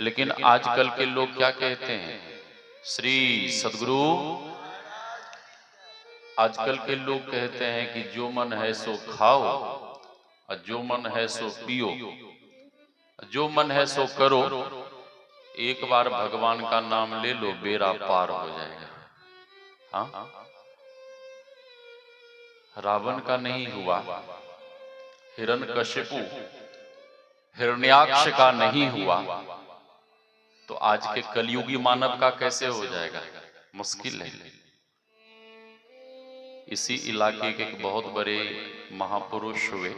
लेकिन आजकल के लोग क्या कहते हैं? श्री सद्गुरु। आजकल के लोग कहते हैं कि जो मन है सो खाओ और जो मन है सो पियो, जो मन है सो करो। एक बार भगवान का नाम ले लो, बेड़ा पार हो जाएगा। हाँ, रावण का नहीं हुआ, हिरण्यकशिपु हिरण्याक्ष का नहीं हुआ, तो आज के कलयुगी मानव का कैसे हो जाएगा? मुश्किल है। इसी इलाके के एक बहुत बड़े महापुरुष हुए,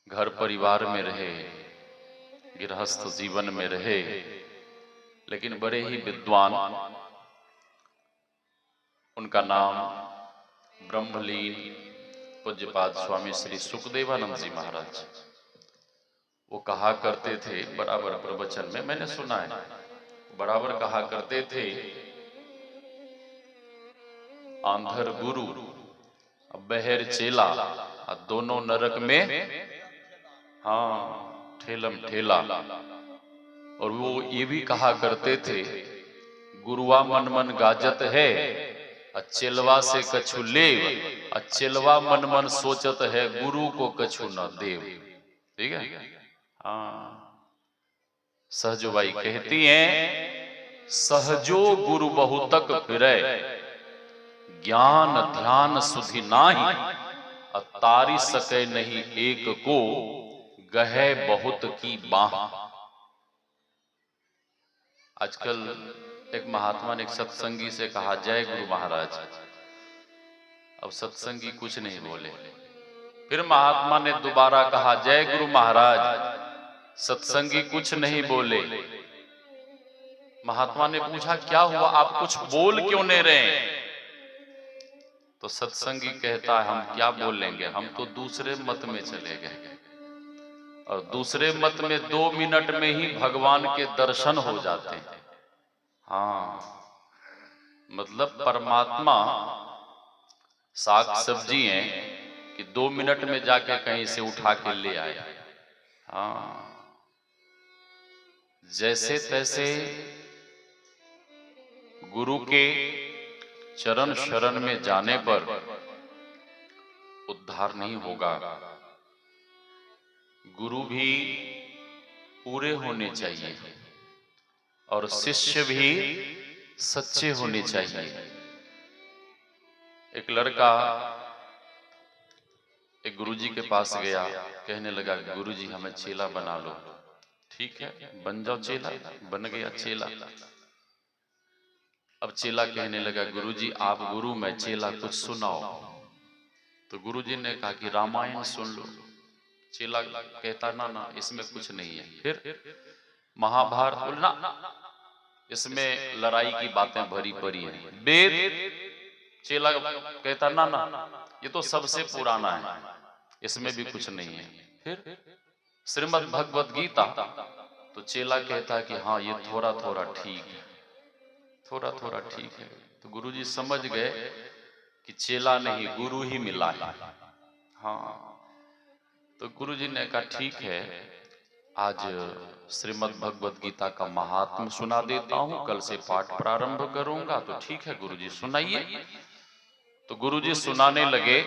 घर परिवार में रहे, गृहस्थ जीवन में रहे, लेकिन बड़े ही विद्वान। उनका नाम ब्रह्मलीन पूज्यपाद स्वामी श्री सुखदेवानंद जी महाराज। वो कहा करते थे बराबर, प्रवचन में मैंने सुना है, बराबर कहा करते थे, आंधर गुरु बहर चेला, दोनों नरक में हाँ ठेलम ठेला। और वो ये भी कहा करते थे, गुरुआ मन मन गाजत है, चेलवा से कछु लेव, चेलवा मन मन सोचत है, गुरु को कछु न देव। ठीक है। हाँ, सहजोबाई कहती हैं, सहजो गुरु बहुतक फिरै, ज्ञान ध्यान सुधि नाही, तारी सके नहीं एक को, गहे बहुत की बाह। आजकल एक महात्मा ने एक सत्संगी से कहा, जय गुरु महाराज। अब सत्संगी कुछ नहीं बोले। फिर महात्मा ने दोबारा कहा, जय गुरु महाराज। सत्संगी कुछ नहीं बोले। महात्मा ने पूछा, क्या हुआ, आप कुछ बोल क्यों नहीं रहे? तो सत्संगी कहता है, हम क्या बोलेंगे, हम तो दूसरे मत में चले गए, और दूसरे मत में 2 मिनट में ही भगवान के दर्शन हो जाते हैं। हाँ, मतलब परमात्मा साग सब्जी है कि 2 मिनट में जाके कहीं से उठा के ले आए। हाँ, जैसे तैसे गुरु के चरण शरण में जाने पर उद्धार नहीं होगा। गुरु भी पूरे होने चाहिए और शिष्य भी सच्चे होने चाहिए। एक लड़का एक गुरुजी के पास गया, कहने लगा, गुरुजी हमें चेला बना लो। ठीक है, बन जाओ चेला। बन गया चेला। अब चेला कहने लगा, गुरुजी आप गुरु, मैं चेला, कुछ सुनाओ। तो गुरुजी ने कहा कि रामायण सुन लो। चेला कहता, ना ना इसमें कुछ नहीं है। फिर महाभारत बोलना, इसमें लड़ाई की बातें भरी पड़ी हैं। वेद, चेला कहता, ना ना ये तो सबसे पुराना है, इसमें भी कुछ नहीं है। फिर श्रीमद् भगवत गीता, तो चेला कहता है कि हाँ ये थोड़ा थोड़ा ठीक है, थोड़ा थोड़ा ठीक है। तो गुरुजी समझ गए कि चेला नहीं, गुरु ही मिला है। हाँ, तो गुरुजी ने कहा, ठीक है, आज श्रीमद् भगवत गीता का महात्म्य सुना देता हूं, कल से पाठ प्रारंभ करूंगा। तो ठीक है गुरुजी, सुनाइए। तो गुरुजी सुनाने लगे,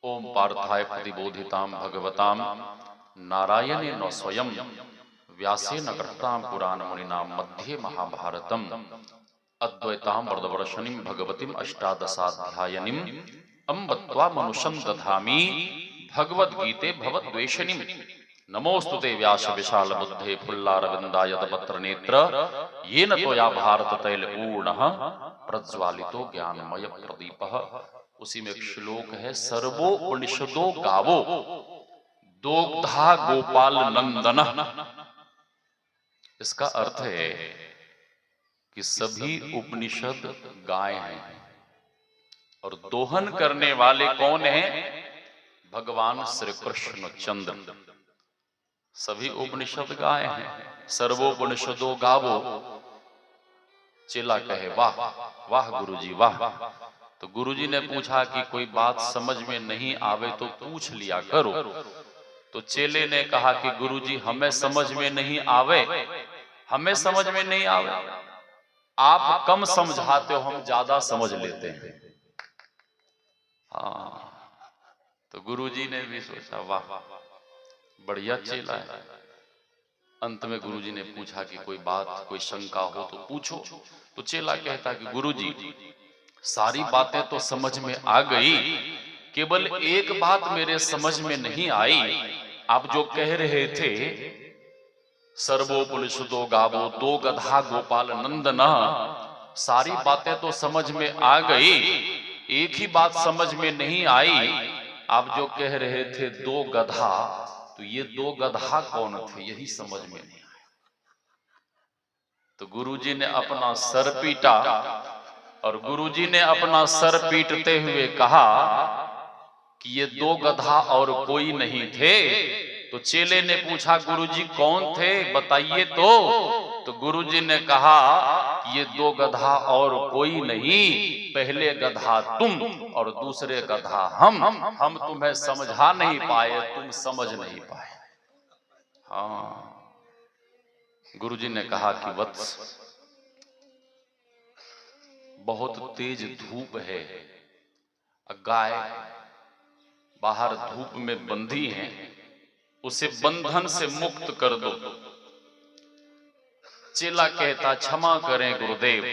ओम पार्थाय प्रतिबोधिताम भगवताम नारायणे न स्वयं व्यासेन कृताम पुराण मुनिनाम मध्ये महाभारतम अद्वैताम वरदवर्षिणीं भगवतीम अष्टादशाध्यायिनीं अम्ब त्वा मनुषं दधामि भगवद्गीते भवद्वेषिणीं नमोस्तुते व्यास विशाल बुद्धे फुल्लारविंदाय तपत्र नेत्र येन त्वया भारत तैल पूर्णः प्रज्वालितो ज्ञानमय प्रदीपः। उसी में एक श्लोक है, सर्वो उपनिषदो गावो दोग्धा गोपाल नंदन। इसका अर्थ है कि सभी उपनिषद गाय हैं और दोहन करने वाले कौन हैं? भगवान श्री कृष्ण चंद्र। सभी उपनिषद गाय हैं। सर्वोपनिषदो गावो। चेला कहे, वाह वाह गुरुजी वाह। तो गुरुजी ने पूछा कि कोई बात समझ में नहीं आवे तो पूछ लिया करो। तो तो चेले ने कहा कि गुरुजी हमें समझ में नहीं आवे, हमें समझ में नहीं आवे, आप कम समझाते हो, हम ज्यादा समझ लेते हैं। हाँ, तो गुरुजी ने भी सोचा वाह बढ़िया चेला है। अंत में गुरुजी ने पूछा कि कोई बात कोई शंका हो तो पूछो। तो चेला कहता कि गुरुजी सारी बातें तो समझ में आ गई, केवल एक बात मेरे समझ में नहीं आई। आप जो कह रहे थे सर्वो पुलिसुदो गावो, दो गधा गोपाल नंदन, सारी बातें तो समझ में आ गई, एक ही बात समझ में नहीं आई। आप जो कह रहे थे दो गधा, तो ये दो गधा कौन थे, यही समझ में नहीं आया। तो गुरुजी ने अपना सर पीटा, और गुरुजी ने अपना सर पीटते हुए कहा कि ये दो गधा और कोई नहीं थे। तो चेले ने पूछा गुरुजी कौन थे बताइए तो गुरुजी ने कहा कि ये दो गधा और कोई नहीं, पहले गधा तुम और दूसरे गधा हम तुम्हें समझा नहीं पाए, तुम समझ नहीं पाए। हाँ, गुरुजी ने कहा कि वत्स बहुत तेज धूप है, गाय बाहर धूप में बंधी है, उसे बंधन से मुक्त कर दो। चेला कहता क्षमा करें गुरुदेव,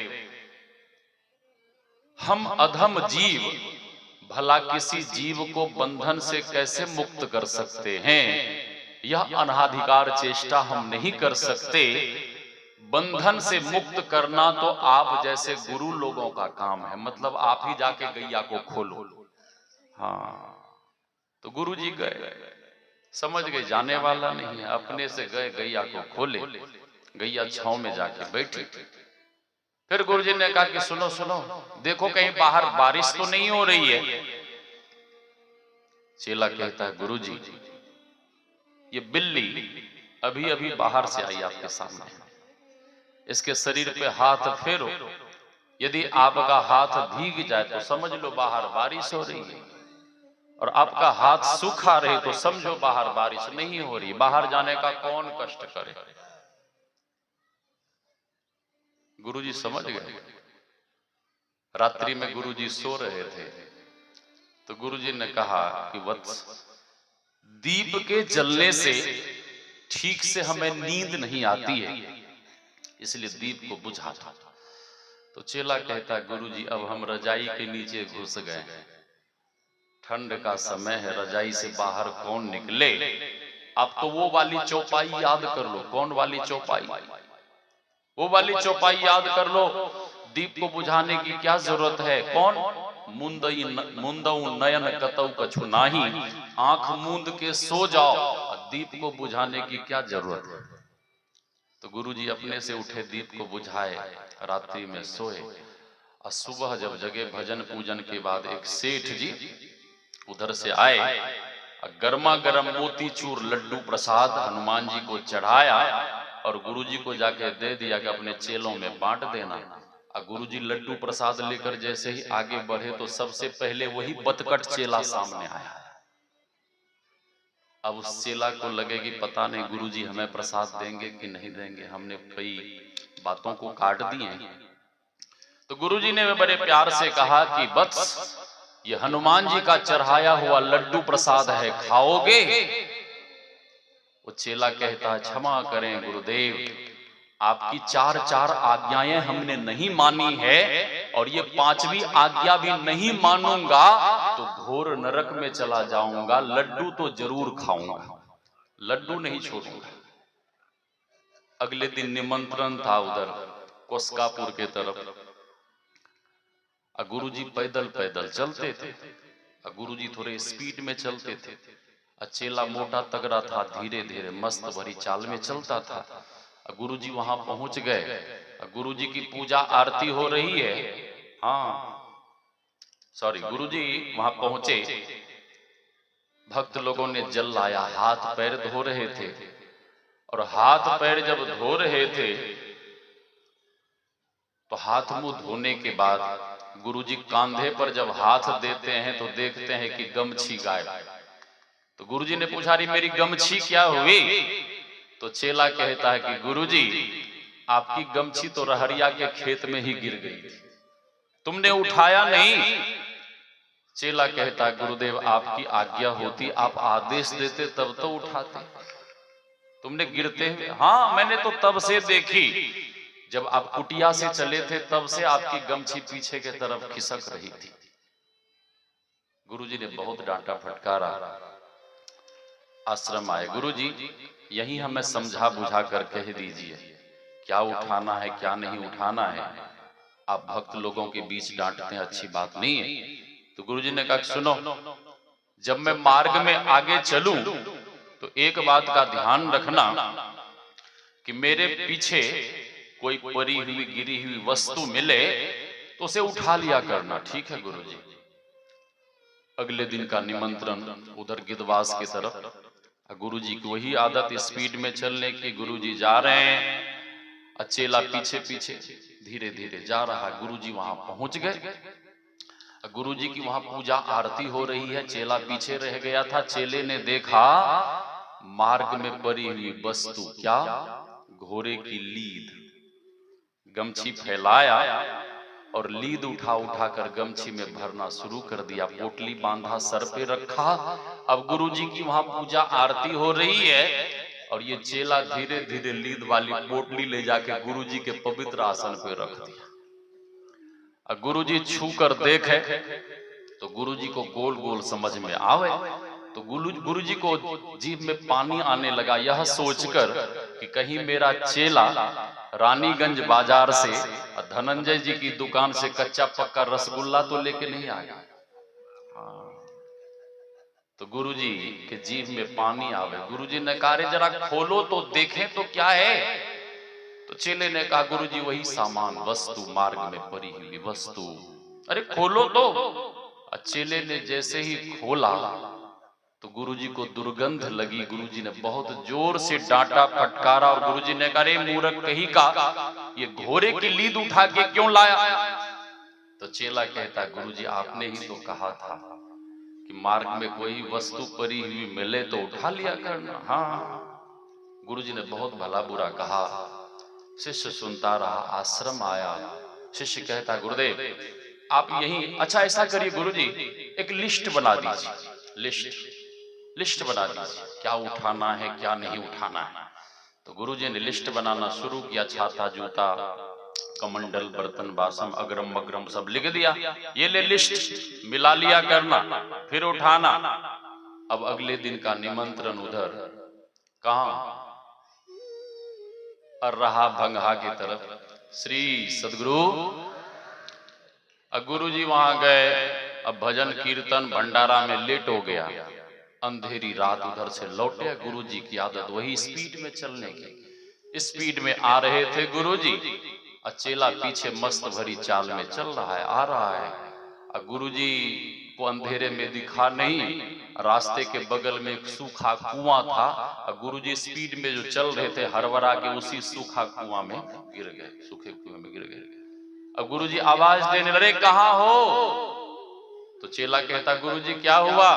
हम अधम जीव भला किसी जीव को बंधन से कैसे मुक्त कर सकते हैं, यह अनाधिकार चेष्टा हम नहीं कर सकते। बंधन से मुक्त करना तो आप जैसे गुरु लोगों का काम है, मतलब आप ही जाके गैया को खोलो। हाँ, तो गुरु जी गए, समझ गए जाने वाला नहीं है, अपने से गए गैया को खोले, गैया छांव में जाके बैठी। फिर गुरु जी ने कहा कि सुनो सुनो, देखो कहीं बाहर बारिश तो नहीं हो रही है। चेला कहता है गुरु जी ये बिल्ली अभी अभी बाहर से आई आपके सामने, इसके शरीर पे हाथ फेरो, यदि आपका हाथ भीग जाए तो समझ लो बाहर बारिश हो रही है, और आपका हाथ सूखा रहे तो समझो बाहर बारिश नहीं हो रही। बाहर जाने का कौन कष्ट करे। गुरुजी समझ गए। रात्रि में गुरुजी सो रहे थे, तो गुरुजी ने कहा कि वत्स दीप के जलने से ठीक से हमें नींद नहीं आती है, इसलिए दीप को बुझा था। तो चेला कहता गुरुजी अब हम रजाई के नीचे घुस गए, ठंड का समय है, रजाई से बाहर कौन निकले। अब तो वो वाली चौपाई याद कर लो। कौन वाली चौपाई? वो वाली चौपाई याद कर लो। दीप को बुझाने की क्या जरूरत है? कौन? मुंदऊ नयन कतऊ कछु नाही, आंख मूंद के सो जाओ, दीप को बुझाने की क्या जरूरत है। तो गुरुजी अपने से उठे, दीप को बुझाए, रात्रि में सोए, और सुबह जब जगे भजन पूजन के बाद एक सेठ जी उधर से आए, गर्मा गर्म मोतीचूर लड्डू प्रसाद हनुमान जी को चढ़ाया, और गुरुजी को जाके दे दिया कि अपने चेलों में बांट देना। और गुरुजी लड्डू प्रसाद लेकर जैसे ही आगे बढ़े तो सबसे पहले वही बतकट चेला सामने आया। अब उस चेला को लगे कि पता नहीं गुरुजी हमें प्रसाद देंगे कि नहीं देंगे, हमने कई बातों को काट दिए। तो गुरुजी ने बड़े प्यार से कहा कि वत्स ये हनुमान जी का चढ़ाया हुआ लड्डू प्रसाद है, खाओगे? वो चेला कहता है क्षमा करें गुरुदेव, आपकी चार चार आज्ञाएं हमने नहीं मानी है, और ये पांचवी आज्ञा भी नहीं मानूंगा तो घोर नरक में चला जाऊंगा। लड्डू तो जरूर खाऊंगा, लड्डू नहीं छोड़ूंगा। अगले दिन निमंत्रण था उधर कोस्कापुर के तरफ। गुरुजी पैदल पैदल चलते थे, गुरुजी थोड़े स्पीड में चलते थे। चेला मोटा तगड़ा था, धीरे धीरे मस्त भरी चाल में चलता था। गुरुजी वहां पहुंच गए, गुरुजी की पूजा आरती हो रही है। हाँ सॉरी, गुरुजी वहां पहुंचे, भक्त लोगों ने जल लाया, हाथ पैर धो रहे थे, और हाथ पैर जब धो रहे थे तो हाथ मुंह धोने के बाद गुरुजी कांधे पर जब हाथ देते हैं तो देखते हैं कि गमछी गायब। तो गुरुजी ने पूछा रही मेरी गमछी क्या हुई? तो चेला कहता है कि गुरुजी आपकी गमछी तो रहरिया के खेत में ही गिर गई थी, तुमने उठाया नहीं। चेला कहता गुरुदेव आपकी आज्ञा होती, आप आदेश देते तब तो उठाते, तुमने गिरते हुए। हाँ मैंने तो तब से देखी, जब आप कुटिया से चले थे तब से आपकी गमछी पीछे के तरफ खिसक रही थी। गुरुजी ने बहुत डांटा फटकारा, आश्रम आए। गुरुजी यही हमें समझा बुझा कर कह दीजिए क्या उठाना है क्या नहीं उठाना है, आप भक्त लोगों के बीच डांटते हैं, अच्छी बात नहीं है। तो गुरुजी ने कहा सुनो, जब मैं मार्ग में आगे चलूं तो एक बात का ध्यान रखना कि मेरे पीछे कोई पड़ी हुई गिरी हुई वस्तु मिले तो उसे उठा लिया करना, ठीक है गुरुजी। अगले दिन का निमंत्रण उधर गिद्धवास की तरफ, गुरुजी की वही आदत स्पीड में चलने की। गुरुजी जा रहे हैं, चेला पीछे पीछे धीरे धीरे जा रहा है। गुरुजी वहां पहुंच गए, गुरुजी की वहां पूजा आरती हो रही है, चेला पीछे रह गया था। चेले ने देखा मार्ग में पड़ी हुई वस्तु, क्या? घोड़े की लीद। गमछी फैलाया और लीद उठा उठा कर गमछी में भरना शुरू कर दिया, पोटली बांधा सर पे रखा। अब गुरुजी की वहां पूजा आरती हो रही है और ये चेला धीरे धीरे लीद वाली पोटली ले जाके गुरुजी के पवित्र आसन पे रख दिया। और गुरुजी छू कर देखे तो गुरुजी को गोल गोल समझ में आवे। तो गुरुजी को जीभ में पानी आने लगा, यह सोचकर कि कहीं मेरा चेला रानीगंज बाजार से धनंजय जी की दुकान से कच्चा पक्का रसगुल्ला तो लेके नहीं आया। तो गुरुजी के जीभ में पानी आवे। गुरुजी ने कहा रे जरा खोलो तो देखें तो क्या है। तो चेले ने कहा गुरुजी वही सामान वस्तु, मार्ग में पड़ी हुई वस्तु। अरे खोलो तो। चेले ने जैसे ही खोला तो गुरुजी को दुर्गंध लगी। गुरुजी ने बहुत जोर से डांटा फटकारा और गुरुजी ने कहा रे मूर्ख कहीं का, ये घोड़े की लीद उठा के क्यों लाया? तो चेला कहता गुरुजी आपने ही तो कहा था कि मार्ग में कोई वस्तु पड़ी हुई मिले तो उठा लिया करना। हाँ। गुरुजी ने बहुत भला बुरा कहा, शिष्य सुनता रहा। आश्रम आया, शिष्य कहता गुरुदेव आप यही, अच्छा ऐसा करिए गुरुजी एक लिस्ट बना दीजिए, लिस्ट बना दीजिए क्या उठाना है क्या नहीं उठाना है। तो गुरुजी ने लिस्ट बनाना शुरू किया, छाता जूता कमंडल बर्तन बासन अग्रम मग्रम सब लिख दिया, ये ले लिस्ट मिला लिया करना फिर उठाना। अब अगले दिन का निमंत्रण उधर कहां? अर्राहा भंगहा की तरफ, श्री सदगुरु। गुरु जी वहां गए, अब भजन कीर्तन भंडारा में लेट हो गया। अंधेरी रात उधर से लौटे। गुरु जी की आदत वही स्पीड में चलने की, स्पीड में आ रहे थे गुरु जी। चेला पीछे मस्त भरी चाल में चल रहा है, आ रहा है। गुरु जी को अंधेरे में दिखा नहीं, रास्ते के बगल में एक सूखा कुआं था। गुरु जी स्पीड में जो चल रहे थे हड़बड़ा के उसी सूखा कुआं में गिर गए, सूखे कुएं में गिर गए। अब गुरु जी आवाज देने लगे कहां हो? तो चेला कहता गुरु जी क्या हुआ?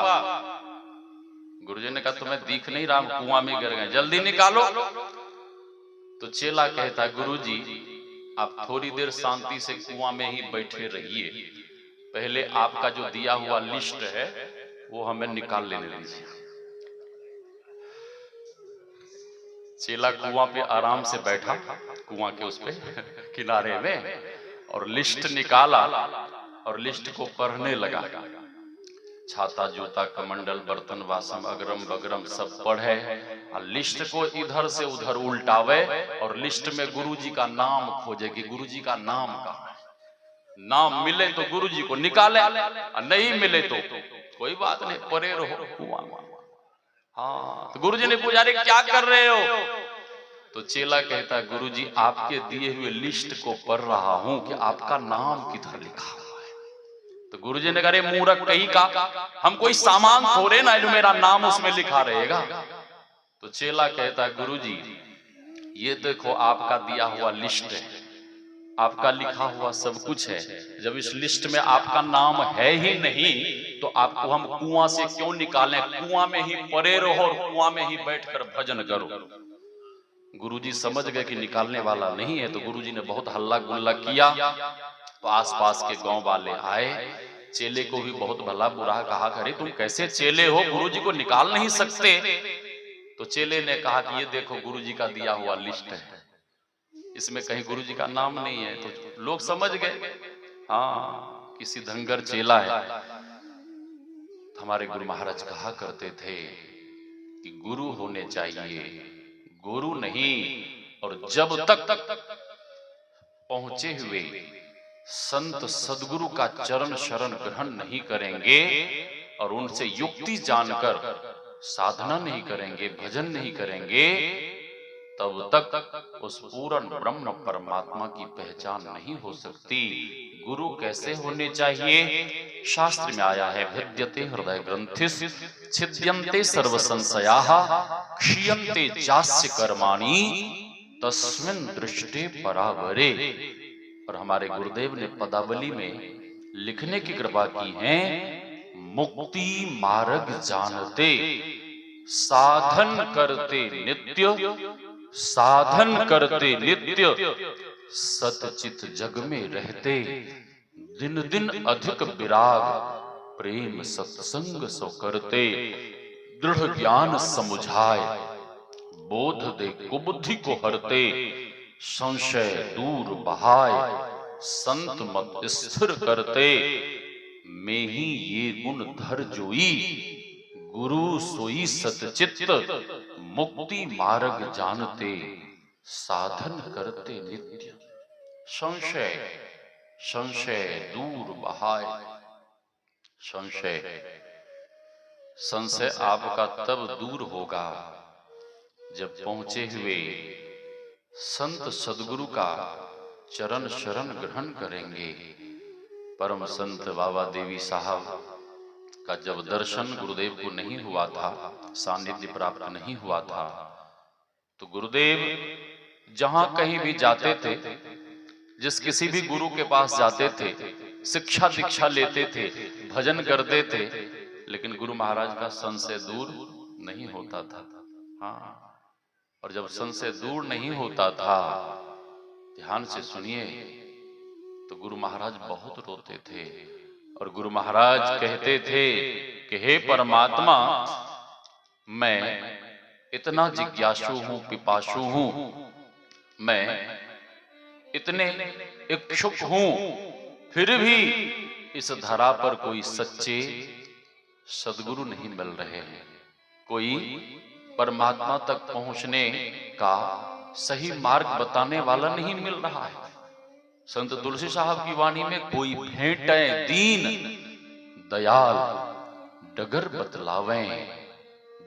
गुरु जी ने कहा तुम्हें दिख नहीं रहा, कुआं में गिर गए, जल्दी निकालो। तो चेला कहता गुरु जी आप थोड़ी देर शांति से कुआं में ही बैठे रहिए, पहले आपका जो दिया हुआ लिस्ट है वो हमें निकाल लेने दीजिए। चेला कुआं पे आराम से बैठा, कुआं के उस पे किनारे में, और लिस्ट निकाला और लिस्ट को पढ़ने लगा। छाता जूता कमंडल बर्तन वासम अगरम बगरम सब पढ़े और लिस्ट को इधर से उधर उल्टावे और लिस्ट में गुरुजी का नाम खोजे कि गुरुजी का नाम कहां है। नाम मिले तो गुरुजी को निकाले और नहीं मिले तो कोई बात नहीं, परे रहो कुआं में। हाँ, तो गुरुजी ने पूछा रे क्या कर रहे हो? तो चेला कहता गुरुजी आपके दिए हुए लिस्ट को पढ़ रहा हूं कि आपका नाम किधर लिखा हुआ है। तो गुरुजी ने कहा मूर्ख कहीं का, हम कोई सामान थोड़े ना जो मेरा नाम उसमें लिखा रहेगा। तो चेला कहता गुरुजी ये देखो आपका दिया हुआ लिस्ट है, आपका लिखा हुआ सब कुछ है। जब इस लिस्ट में आपका नाम है ही नहीं तो आपको हम कुआं से क्यों निकालें? कुआं में ही पड़े रहो और कुआं में ही बैठकर भजन करो। गुरुजी समझ गए कि निकालने वाला नहीं है, तो गुरुजी ने बहुत हल्ला गुल्ला किया। तो आसपास के गांव वाले आए, चेले को भी बहुत भला बुरा कहा, अरे तुम कैसे चेले हो, गुरुजी को निकाल नहीं सकते? तो चेले ने कहा कि ये देखो गुरुजी का दिया हुआ लिस्ट है, इसमें कहीं गुरुजी का नाम नहीं है। तो लोग समझ गए हाँ किसी धंगर चेला है। हमारे गुरु महाराज कहा करते थे कि गुरु होने चाहिए, गुरु नहीं। और जब तक पहुंचे हुए संत सदगुरु का चरण शरण ग्रहण नहीं करेंगे और उनसे युक्ति जानकर साधना नहीं करेंगे, भजन नहीं करेंगे, तब तक उस पूर्ण ब्रह्म परमात्मा की पहचान नहीं हो सकती। गुरु कैसे होने चाहिए? शास्त्र में आया है, भिद्यते हृदय ग्रंथिस छिद्यन्ते सर्व संशयाः क्षीयन्ते जास्य कर्माणि तस्मिन् दृष्टे परावरे। और हमारे गुरुदेव ने पदावली में लिखने की कृपा की है, मुक्ति मार्ग जानते साधन करते नित्य, साधन करते नित्य सतचित जग में रहते, दिन दिन अधिक विराग प्रेम सत्संग सो करते, दृढ़ ज्ञान समुझाए बोध दे कुबुद्धि को हरते, संशय दूर बहाए संत मत स्थिर करते, में ही ये गुण धर जोई गुरु सोई सतचित्त, मुक्ति मार्ग जानते साधन करते नित्य। संशय संशय दूर बहाए। संशय संशय आपका तब दूर होगा जब पहुंचे हुए संत सदगुरु का चरण शरण ग्रहण करेंगे। परम संत बाबा देवी साहब का जब दर्शन गुरुदेव को नहीं हुआ था, सानिध्य प्राप्त नहीं हुआ था, तो गुरुदेव जहां कहीं भी जाते थे, जिस किसी भी गुरु के पास जाते थे, शिक्षा दीक्षा लेते थे, भजन करते थे, लेकिन गुरु महाराज का संशय दूर नहीं होता था। हाँ, और जब संशय दूर नहीं होता था, ध्यान से सुनिए, तो गुरु महाराज बहुत रोते थे और गुरु महाराज कहते थे कि हे परमात्मा, मैं इतना जिज्ञासु हूं, पिपासु हूं, मैं इतने इच्छुक हूं, फिर भी इस धरा पर कोई सच्चे सदगुरु नहीं मिल रहे हैं, कोई परमात्मा तक पहुंचने का सही मार्ग बताने वाला नहीं मिल रहा है। संत तुलसी साहब की वाणी में, कोई भेंटे दीन दयाल डगर बतलावें,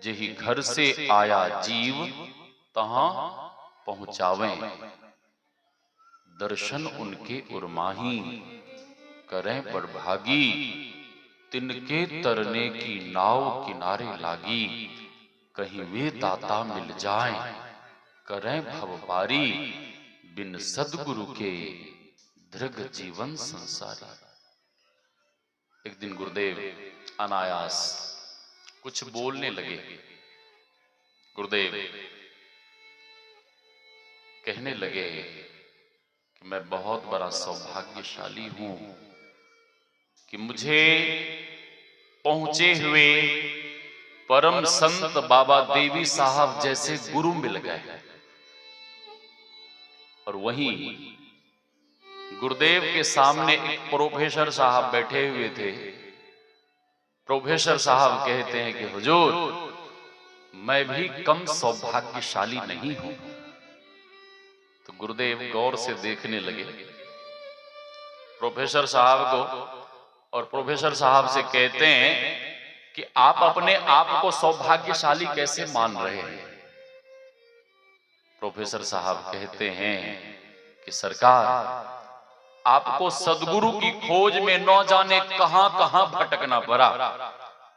जेहि घर से आया जीव तहां पहुंचावें, दर्शन उनके उर्माही करें बड़भागी, तिनके तरने की नाव किनारे लागी, कहीं वे दाता मिल जाएं करें भवपारी, बिन सदगुरु के दृग जीवन संसारी। एक दिन गुरुदेव अनायास कुछ बोलने लगे। गुरुदेव कहने लगे कि मैं बहुत बड़ा सौभाग्यशाली हूं कि मुझे पहुंचे हुए परम संत बाबा देवी साहब जैसे गुरु मिल गए। और वहीं गुरुदेव के सामने एक प्रोफेसर साहब बैठे हुए थे। प्रोफेसर साहब कहते हैं कि हुजूर, मैं भी कम सौभाग्यशाली नहीं हूं। तो गुरुदेव गौर से देखने लगे प्रोफेसर साहब को और प्रोफेसर साहब से कहते हैं कि आप अपने आप को सौभाग्यशाली कैसे मान रहे हैं? प्रोफेसर साहब कहते हैं कि सरकार, आपको सदगुरु की खोज में न जाने कहां कहां भटकना पड़ा,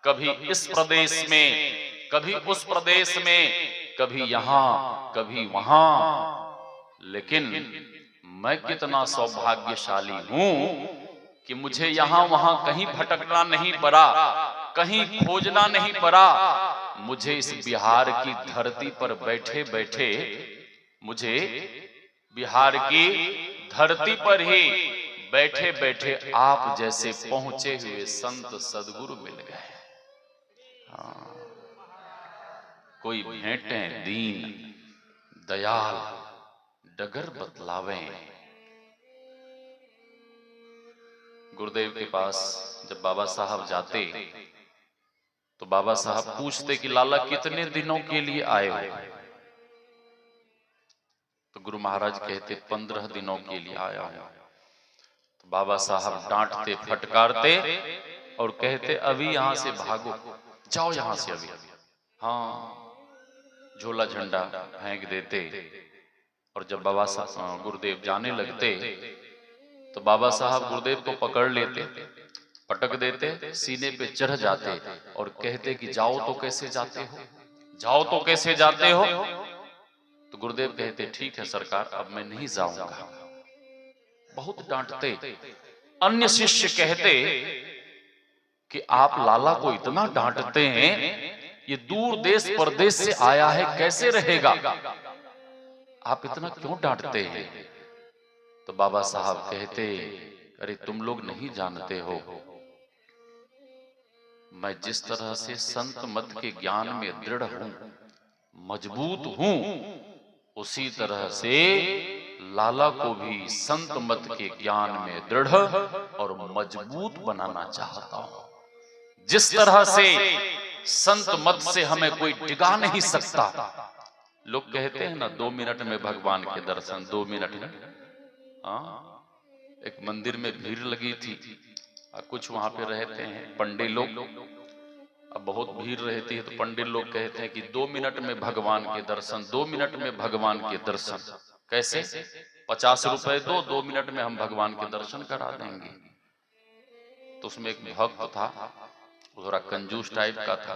कभी इस प्रदेश में, कभी उस प्रदेश में, कभी यहां, कभी वहां, लेकिन मैं कितना सौभाग्यशाली हूं कि मुझे यहां वहां कहीं भटकना नहीं पड़ा, कहीं खोजना नहीं पड़ा। मुझे इस बिहार की धरती पर बैठे बैठे, मुझे बिहार की धरती पर ही बैठे बैठे आप जैसे पहुंचे हुए संत सदगुरु मिल गए। हाँ। कोई भेंटे दीन दयाल डगर बतलावे। गुरुदेव के पास जब बाबा साहब जाते तो बाबा साहब पूछते कि लाला कितने दिनों के लिए आए हो? तो गुरु महाराज कहते 15 दिनों के लिए आया हूं। तो बाबा साहब डांटते फटकारते और कहते अभी यहां से भागो, जाओ यहां से अभी। हाँ, झोला झंडा फेंक देते। और जब बाबा साहब गुरुदेव जाने लगते तो बाबा साहब गुरुदेव को पकड़ लेते, पटक देते, सीने पे चढ़ जाते और कहते कि जाओ तो कैसे जाते हो, जाओ तो कैसे जाते हो? तो गुरुदेव कहते ठीक है सरकार, अब मैं नहीं जाऊंगा। बहुत डांटते। अन्य शिष्य कहते कि आप लाला को इतना डांटते हैं, ये दूर देश परदेश से आया है, कैसे रहेगा? आप इतना क्यों डांटते हैं? तो बाबा साहब कहते अरे तुम लोग नहीं जानते हो, मैं जिस तरह से संत मत के ज्ञान में दृढ़ हूं, मजबूत हूं, उसी तरह से लाला को भी संत मत के ज्ञान में दृढ़ और मजबूत बनाना चाहता हूं। जिस तरह से संत मत से हमें कोई डिगा नहीं सकता। लोग कहते हैं ना 2 मिनट में भगवान के दर्शन, 2 मिनट में। हाँ, एक मंदिर में भीड़ लगी थी, कुछ वहां पे रहते हैं पंडित लोग, अब बहुत भीड़ रहती है तो पंडित लोग कहते हैं कि 2 मिनट में भगवान के दर्शन, 2 मिनट में भगवान के दर्शन। कैसे? 50 रुपए दो, 2 मिनट में हम भगवान के दर्शन करा देंगे। तो उसमें एक भक्त था, थोड़ा कंजूस टाइप का था,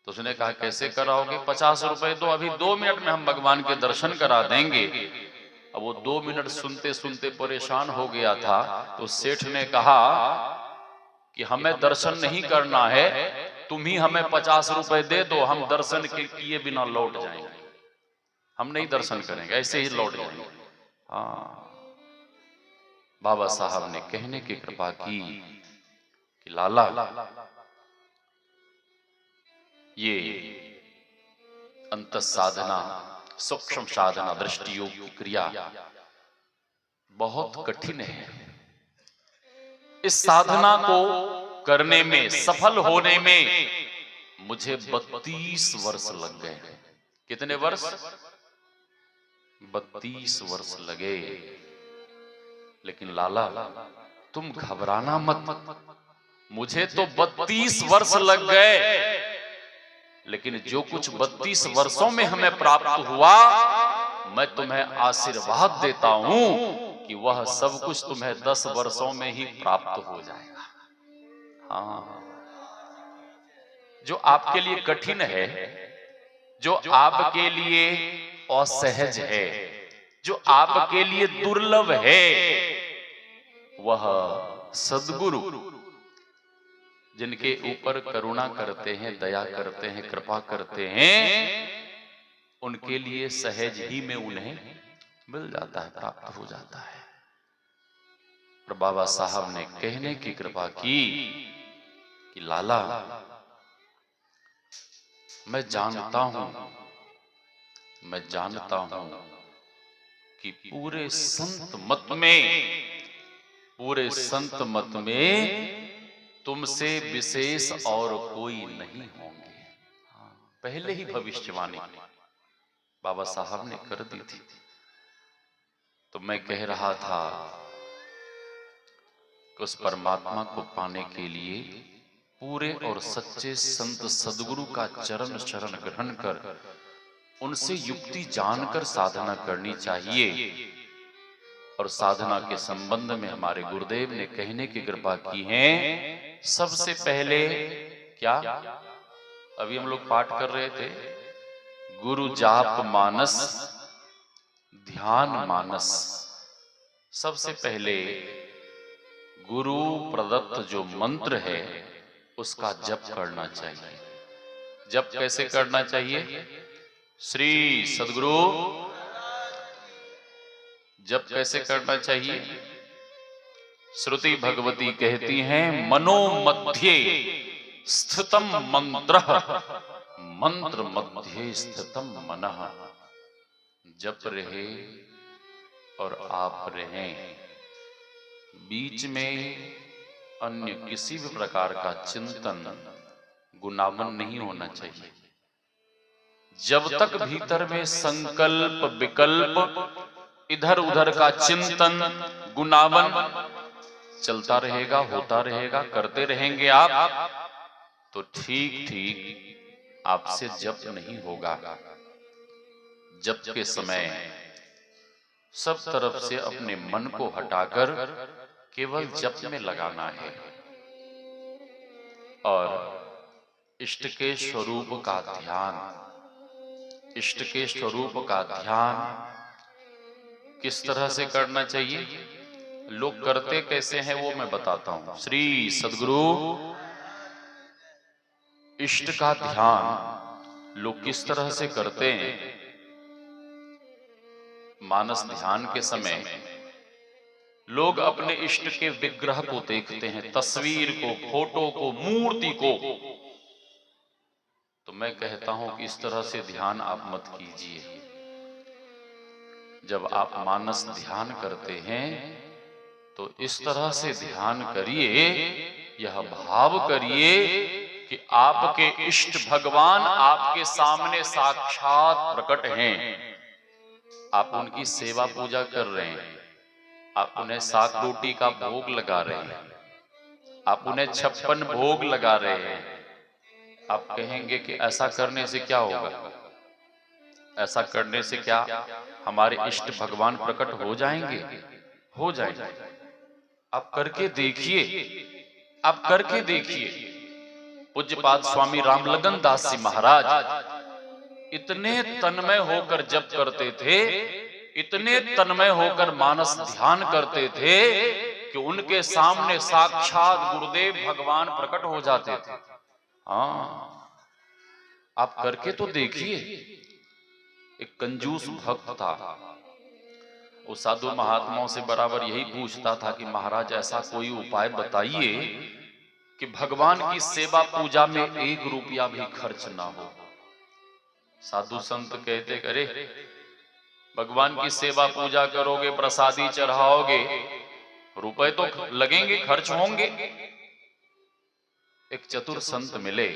तो उसने कहा कैसे कराओगे? 50 रुपए दो, अभी 2 मिनट में हम भगवान के दर्शन करा देंगे। अब वो 2 मिनट सुनते सुनते परेशान हो गया था। तो सेठ ने कहा कि हमें दर्शन नहीं करना है, तुम ही हमें 50 रुपए दे दो, हम दर्शन किए बिना लौट जाएंगे, हम नहीं दर्शन करेंगे, ऐसे ही लौट जाएंगे। हाँ, बाबा साहब ने कहने की कृपा की कि लाला ये अंत साधना, सूक्ष्म साधना, दृष्टि योग की क्रिया बहुत कठिन है। इस साधना को करने में, सफल होने में मुझे 32 वर्ष लग गए। कितने वर्ष? 32 वर्ष लगे। लेकिन लाला तुम घबराना मत, मुझे तो 32 वर्ष लग गए, लेकिन जो कुछ 32 वर्षों में हमें प्राप्त हुआ, मैं तुम्हें आशीर्वाद देता हूं कि वह सब कुछ तुम्हें 10 वर्षों में ही प्राप्त हो जाएगा। हाँ, जो आपके लिए कठिन है, जो आपके लिए असहज है, जो आपके लिए दुर्लभ है, वह सद्गुरु जिनके ऊपर करुणा करते हैं, दया करते हैं, कृपा करते हैं, उनके लिए सहज ही में उन्हें मिल जाता है, प्राप्त हो जाता है। और बाबा साहब ने कहने की कृपा की कि लाला मैं जानता हूं कि पूरे संत मत में तुमसे विशेष और कोई नहीं होंगे। पहले ही भविष्यवाणी बाबा साहब ने कर दी थी। तो मैं कह रहा था कि उस परमात्मा को पाने के लिए पूरे और सच्चे संत सदगुरु का चरण शरण ग्रहण कर, उनसे युक्ति जानकर साधना करनी चाहिए। और साधना के संबंध में हमारे गुरुदेव ने कहने की कृपा की है। सबसे पहले क्या, अभी हम लोग पाठ कर रहे थे, गुरु जाप मानस ध्यान मानस, सबसे पहले गुरु प्रदत्त जो मंत्र है उसका जप करना चाहिए। जप कैसे करना चाहिए? श्री सद्गुरु। जप कैसे करना चाहिए? श्रुति भगवती कहती हैं, मनोमध्ये स्थितम मंत्रः, मंत्र मध्य स्थितम मनः। जप रहे और आप रहें, बीच में अन्य किसी भी प्रकार का चिंतन गुनावन नहीं होना चाहिए। जब तक भीतर में संकल्प विकल्प इधर उधर का चिंतन गुनावन चलता रहेगा, होता रहेगा, करते रहेंगे आप, तो ठीक ठीक आपसे जप नहीं होगा। जप के समय सब तरफ से अपने मन को हटाकर केवल जप में लगाना है और इष्ट के स्वरूप का ध्यान। इष्ट के स्वरूप का ध्यान किस तरह से करना चाहिए? लोग करते कैसे हैं वो मैं बताता हूं। श्री सद्गुरु। इष्ट का ध्यान लोग किस तरह से करते हैं? मानस ध्यान के समय लोग अपने इष्ट के विग्रह को देखते हैं, तस्वीर को, फोटो को, मूर्ति को। तो मैं कहता हूं कि इस तरह से ध्यान आप मत कीजिए। जब आप मानस ध्यान करते हैं तो इस तरह से ध्यान करिए, यह भाव करिए कि आपके इष्ट भगवान आपके सामने साक्षात प्रकट हैं। आप उनकी सेवा पूजा कर रहे हैं, आप उन्हें साग रोटी का भोग लगा रहे हैं, आप उन्हें 56 भोग लगा रहे हैं। आप कहेंगे कि ऐसा करने से क्या होगा? ऐसा करने से क्या हमारे इष्ट भगवान प्रकट हो जाएंगे? हो जाएंगे। आप करके देखिए, आप करके देखिए। पूज्यपाद स्वामी रामलगन दास जी महाराज इतने तन्मय होकर जप करते थे, इतने तन्मय होकर मानस ध्यान करते थे कि उनके सामने साक्षात गुरुदेव भगवान प्रकट हो जाते थे। हाँ, आप करके तो देखिए। एक कंजूस भक्त था, वो साधु महात्माओं से बराबर यही पूछता था कि महाराज ऐसा कोई उपाय बताइए कि भगवान की सेवा पूजा में 1 रुपया भी खर्च ना हो। साधु संत कहते, अरे भगवान की सेवा पूजा करोगे, प्रसादी चढ़ाओगे, रुपए तो लगेंगे, खर्च होंगे। एक चतुर संत मिले,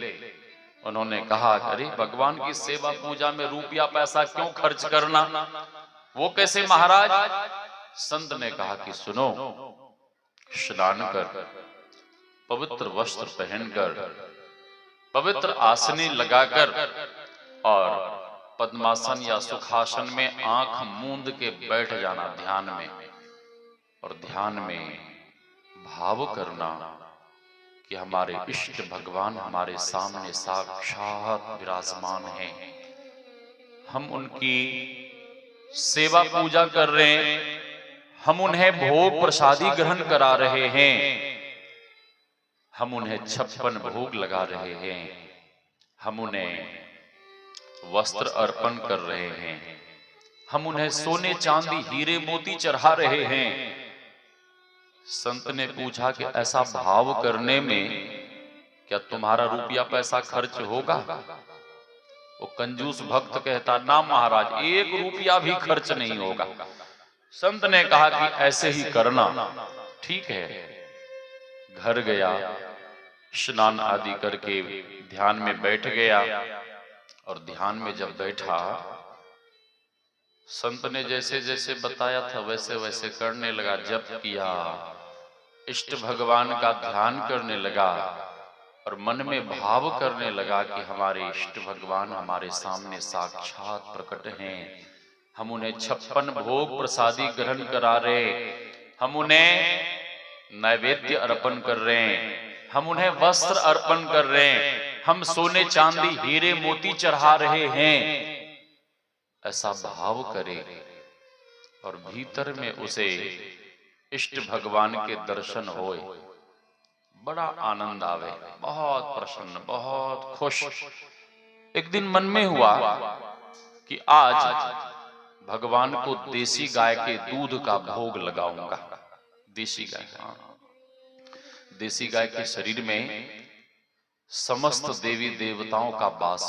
उन्होंने कहा, अरे भगवान की सेवा पूजा में रुपया पैसा क्यों खर्च करना? वो कैसे महाराज? संत ने कहा कि सुनो, स्नान कर, पवित्र वस्त्र पहनकर, पवित्र आसनी लगाकर और पद्मासन या सुखासन में आंख मूंद के बैठ जाना ध्यान में, और ध्यान में भाव करना कि हमारे इष्ट भगवान हमारे सामने साक्षात विराजमान हैं। हम उनकी सेवा पूजा कर रहे हैं, हम उन्हें भोग प्रसादी ग्रहण करा रहे हैं, हम उन्हें 56 भोग लगा रहे हैं, हम उन्हें वस्त्र अर्पण कर रहे हैं, हम उन्हें सोने चांदी हीरे मोती चढ़ा रहे हैं। संत ने पूछा कि ऐसा भाव करने में क्या तुम्हारा रुपया पैसा खर्च होगा? वो कंजूस भक्त कहता, ना महाराज, 1 रुपया भी खर्च नहीं होगा। संत ने कहा कि ऐसे ही करना। ठीक है। घर गया, स्नान आदि करके ध्यान में बैठ गया, और ध्यान में जब बैठा, संत ने जैसे जैसे बताया था वैसे वैसे करने लगा। जप किया, इष्ट भगवान का ध्यान करने लगा और मन में भाव करने लगा कि हमारे इष्ट भगवान हमारे सामने साक्षात प्रकट हैं। हम उन्हें 56 भोग प्रसादी ग्रहण करा रहे, हम उन्हें नैवेद्य अर्पण कर रहे हैं, हम उन्हें वस्त्र अर्पण कर रहे हैं, हम सोने चांदी हीरे मोती चढ़ा रहे हैं। ऐसा भाव करे और भीतर में उसे इष्ट भगवान के दर्शन होए, बड़ा आनंद आवे, बहुत प्रसन्न, बहुत खुश। एक दिन मन में हुआ कि आज भगवान को देसी गाय के दूध का भोग लगाऊंगा। देसी गाय, देसी गाय के शरीर में समस्त देवी देवताओं का वास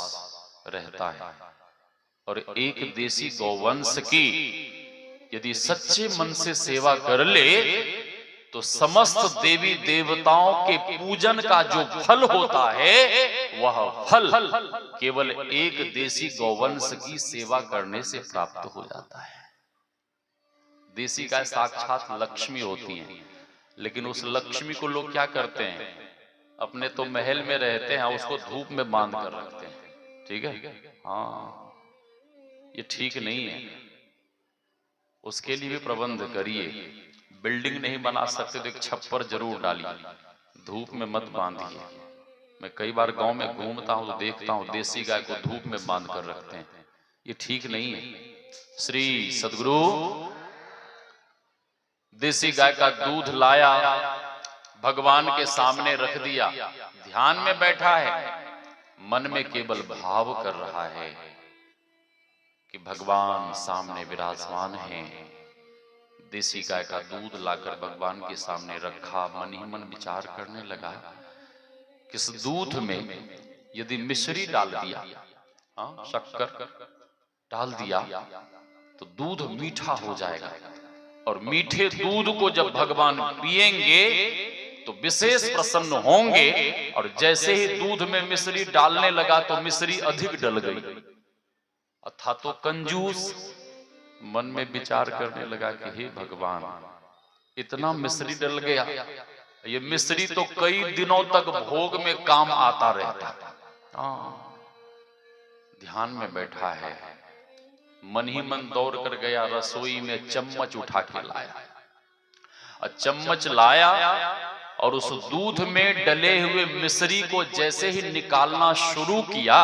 रहता है, और एक देसी गौवंश की यदि सच्चे मन से सेवा कर ले तो समस्त देवी देवताओं के पूजन का जो फल होता है वह फल केवल एक देसी गौवंश की सेवा करने से प्राप्त हो जाता है। देसी गाय साक्षात लक्ष्मी होती हैं, लेकिन उस लक्ष्मी को लोग क्या करते हैं, अपने तो महल में रहते हैं, उसको धूप में बांध कर रखते हैं। ठीक है, हाँ, ये ठीक नहीं है। उसके लिए भी प्रबंध करिए। बिल्डिंग नहीं बना सकते तो एक छप्पर जरूर डालिए, धूप में मत बांधिए। मैं कई बार गांव में घूमता हूं तो देखता हूं देसी गाय को धूप में बांध कर रखते हैं, ये ठीक नहीं है। श्री सदगुरु देसी गाय का दूध लाया, भगवान के सामने रख दिया, ध्यान में बैठा है, मन में केवल भाव कर रहा है कि भगवान सामने विराजमान हैं। देसी गाय का दूध लाकर भगवान के सामने रखा, मन ही मन विचार करने लगा कि इस दूध में यदि मिश्री डाल दिया, शक्कर डाल दिया तो दूध मीठा हो जाएगा, और मीठे दूध को जब भगवान पिएंगे तो विशेष प्रसन्न होंगे। और जैसे ही दूध में मिश्री डालने लगा तो मिश्री अधिक डल गई, अथा तो कंजूस। मन में विचार करने लगा कि हे भगवान, इतना मिश्री डल गया, ये मिश्री तो कई दिनों तक भोग में काम आता रहता। ध्यान में बैठा है, मन ही मन दौड़ कर गया रसोई में, चम्मच उठा के लाया, और चम्मच लाया और उस दूध में डले हुए मिश्री को जैसे ही निकालना शुरू किया,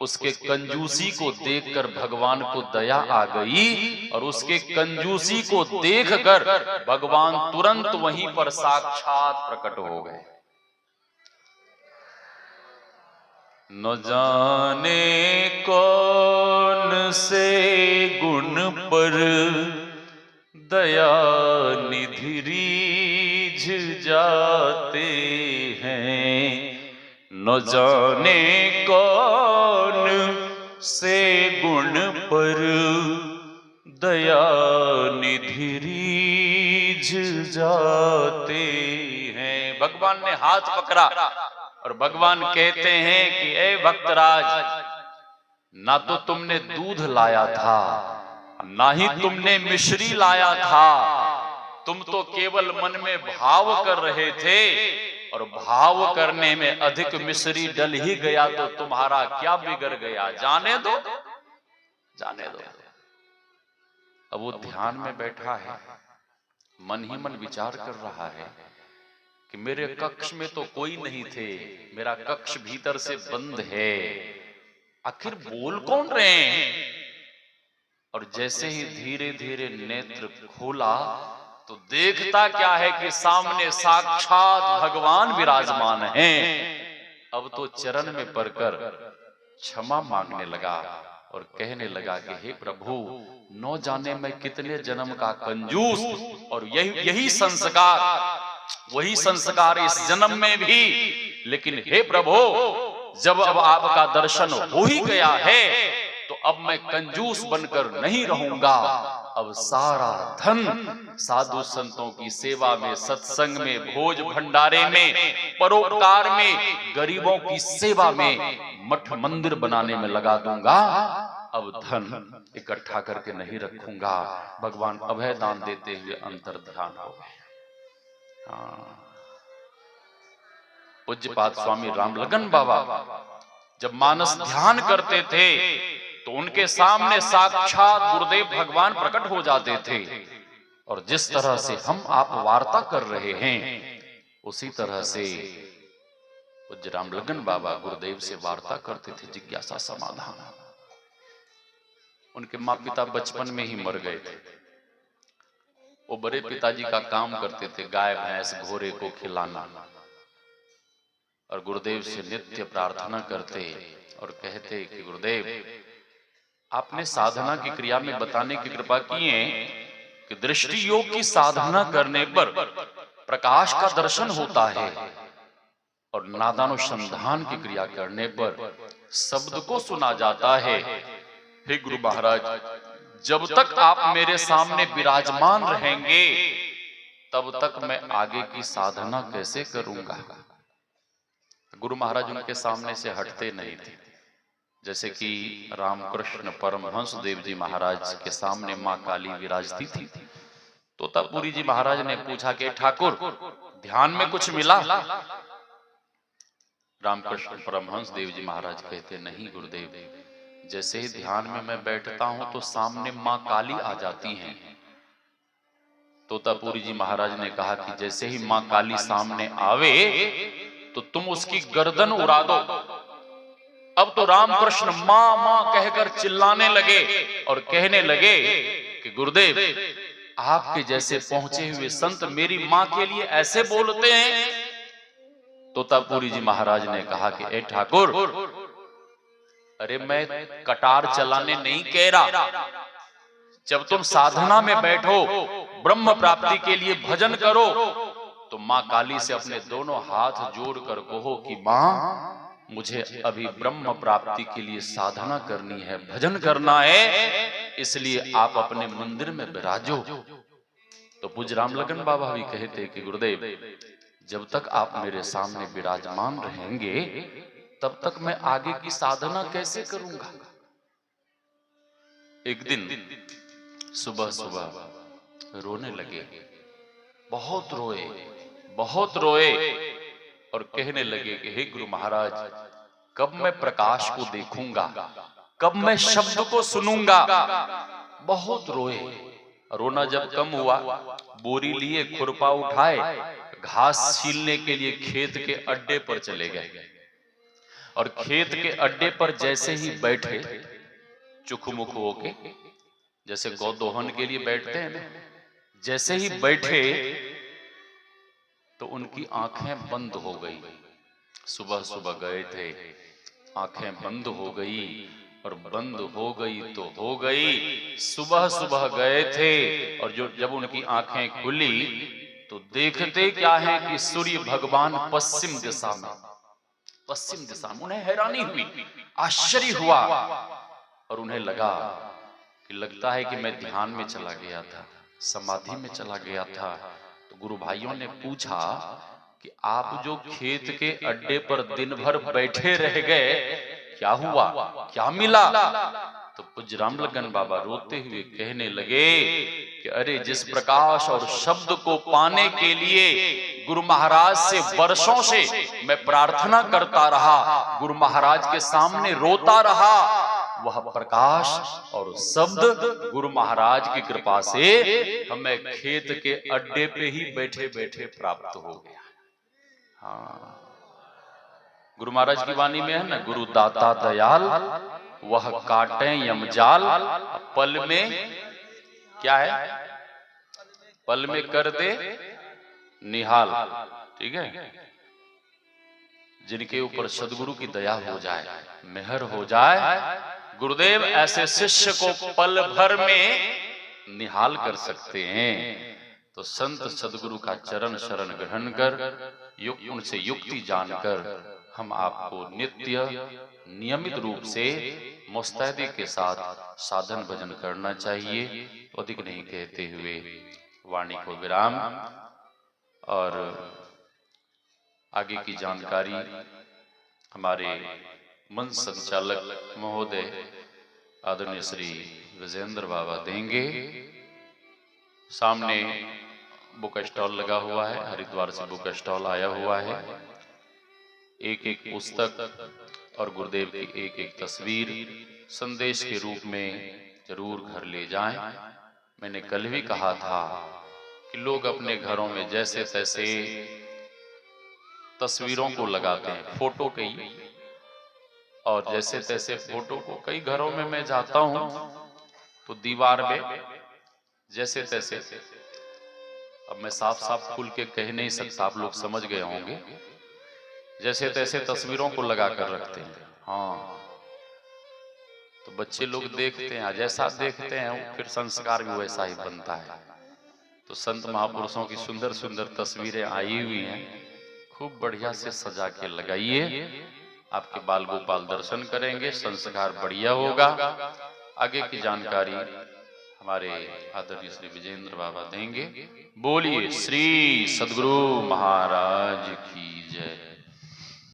उसके कंजूसी को देखकर भगवान को दया आ गई, और उसके कंजूसी को देखकर भगवान तुरंत वहीं पर साक्षात प्रकट हो गए। न जाने कौन से गुण पर दया निधि रीझ जाते हैं, न जाने कौन से गुण पर दया निधि रीझ जाते हैं। भगवान ने हाथ पकड़ा और भगवान कहते हैं कि ए भक्तराज, ना तो तुमने दूध लाया था, ना ही तुमने मिश्री लाया था, तुम तो केवल मन में भाव कर रहे थे, और भाव करने में अधिक मिश्री डल ही गया तो तुम्हारा क्या बिगड़ गया, जाने दो, जाने दो। अब वो ध्यान में बैठा है, मन ही मन विचार कर रहा है कि मेरे कक्ष में तो कोई नहीं थे, मेरा कक्ष भीतर से बंद है, आखिर बोल कौन रहे हैं। और जैसे ही धीरे धीरे नेत्र खोला तो देखता क्या है कि सामने साक्षात भगवान विराजमान हैं। अब तो चरण में पड़कर क्षमा मांगने लगा और कहने लगा कि हे प्रभु, न जाने मैं कितने जन्म का कंजूस, और यही संस्कार, वही संस्कार इस जन्म में भी, लेकिन हे प्रभु, जब अब आपका दर्शन हो ही गया है तो अब मैं कंजूस बनकर नहीं रहूंगा। अब सारा धन साधु संतों की सेवा में, सत्संग में, भोज भंडारे में, परोपकार में, गरीबों की सेवा में, मठ मंदिर बनाने में लगा दूंगा। अब धन इकट्ठा करके नहीं रखूंगा। भगवान अभय दान देते हुए अंतर ध्यान हो गए। पूज्यपाद स्वामी रामलगन बाबा जब मानस ध्यान करते थे तो उनके सामने साक्षात गुरुदेव भगवान प्रकट हो जाते थे, और जिस तरह से हम आप वार्ता कर रहे हैं उसी तरह से पूज्य रामलगन बाबा गुरुदेव से वार्ता करते थे। जिज्ञासा समाधान। उनके माँ पिता बचपन में ही मर गए थे। वो बड़े पिताजी का काम करते थे, गाय भैंस घोड़े को खिलाना, और गुरुदेव से नित्य प्रार्थना करते और कहते कि गुरुदेव आपने साधना की क्रिया में बताने की कृपा की है कि दृष्टि योग की साधना करने पर प्रकाश का दर्शन होता है और नादानुसंधान की क्रिया करने पर शब्द को सुना जाता है। हे गुरु महाराज, जब तक आप मेरे सामने विराजमान रहेंगे तब तक मैं आगे की साधना कैसे करूंगा। गुरु महाराज उनके सामने से हटते नहीं थे। जैसे कि रामकृष्ण परमहंस देव जी महाराज के सामने मां काली विराजती थी, तो तोतापुरी जी महाराज ने पूछा कि ठाकुर ध्यान में कुछ मिला। रामकृष्ण परमहंस देव जी महाराज कहते नहीं गुरुदेव, जैसे ही ध्यान में मैं बैठता हूं तो सामने मां काली आ जाती हैं। तोतापुरी जी महाराज ने कहा कि जैसे ही मां काली सामने आवे तो तुम उसकी गर्दन उड़ा दो। अब तो रामकृष्ण मां मां कहकर चिल्लाने लगे और कहने लगे कि गुरुदेव आपके जैसे पहुंचे हुए संत मेरी मां के लिए ऐसे बोलते हैं। तोतापुरी जी महाराज ने कहा कि ए ठाकुर, अरे मैं कटार चलाने नहीं कह रहा। जब तुम साधना में बैठो, ब्रह्म प्राप्ति के लिए भजन करो, तो मां काली से अपने दोनों हाथ जोड़कर कहो कि मां मुझे अभी ब्रह्म प्राप्ति के लिए साधना करनी है, भजन करना है, इसलिए आप अपने मंदिर में विराजो। तो पूज्य रामलगन बाबा भी कहते कि गुरुदेव जब तक आप मेरे सामने विराजमान रहेंगे तब तक मैं आगे की साधना कैसे करूंगा। एक दिन सुबह सुबह रोने लगे, बहुत रोए बहुत रोए और कहने लगे कि हे गुरु महाराज, कब मैं प्रकाश को देखूंगा, कब मैं शब्द को सुनूंगा। बहुत रोए। रोना जब कम हुआ, बोरी लिए, खुरपा उठाए, घास छीलने के लिए खेत के अड्डे पर चले गए। और खेत के अड्डे पर जैसे ही बैठे, चुखमुख होके, जैसे गौदोहन के लिए बैठते हैं ना, जैसे ही बैठे तो उनकी आंखें बंद हो गई। सुबह सुबह गए थे, आंखें बंद हो गई, और बंद हो गई तो हो गई। सुबह सुबह गए थे और जब उनकी आंखें खुली तो देखते क्या है कि सूर्य भगवान पश्चिम दिशा में। उन्हें हैरानी हुई, आश्चर्य हुआ, और उन्हें लगा कि लगता है कि मैं ध्यान में चला गया था, समाधि में चला गया था। तो गुरु भाइयों ने पूछा कि आप जो खेत के अड्डे पर दिन भर बैठे रह गए, क्या हुआ, क्या मिला। तो पूज्य रामलगन बाबा रोते हुए कहने लगे कि अरे जिस प्रकाश और शब्द को पाने के लिए गुरु महाराज से वर्षों से मैं प्रार्थना करता रहा, गुरु महाराज के सामने रोता रहा, वह प्रकाश और शब्द गुरु महाराज की कृपा से हमें खेत के अड्डे पे ही बैठे बैठे प्राप्त हो गया। हाँ, गुरु महाराज की वाणी में है ना, गुरु दाता दयाल वह काटे यमजाल, पल में क्या है, पल में कर दे निहाल। ठीक है, जिनके ऊपर सदगुरु की दया हो जाए, मेहर हो जाए, गुरुदेव ऐसे शिष्य को पल भर में निहाल कर सकते हैं। तो संत सदगुरु का चरण शरण ग्रहण कर, उनसे युक्ति जानकर हम आपको नित्य नियमित रूप से मुस्तैदी के साथ साधन भजन करना चाहिए। अधिक नहीं कहते हुए वाणी को विराम, और आगे की जानकारी हमारे मंच संचालक महोदय आदरणीय श्री विजेंद्र बाबा देंगे। सामने बुक स्टॉल लगा हुआ है, हरिद्वार से बुक स्टॉल आया हुआ है। एक एक पुस्तक और गुरुदेव की एक एक तस्वीर संदेश के रूप में जरूर घर ले जाएं। मैंने कल भी कहा था कि लोग अपने घरों में जैसे तैसे तस्वीरों को लगाते हैं, फोटो के ही, और जैसे तैसे फोटो को कई घरों में मैं जाता हूं तो दीवार में जैसे तैसे अब मैं साफ साफ खुल के कह नहीं सकता, आप लोग समझ गए होंगे। जैसे तैसे तस्वीरों को लगा कर रखते हैं, हाँ, तो बच्चे लोग देखते हैं, जैसा देखते हैं फिर संस्कार भी वैसा ही बनता है। तो संत महापुरुषों की सुंदर सुंदर तस्वीरें आई हुई हैं, खूब बढ़िया से सजा के लगाइए, आपके बाल गोपाल दर्शन करेंगे, संस्कार बढ़िया होगा। आगे की जानकारी हमारे आदरणीय श्री विजेंद्र बाबा देंगे। बोलिए श्री सद्गुरु महाराज की जय।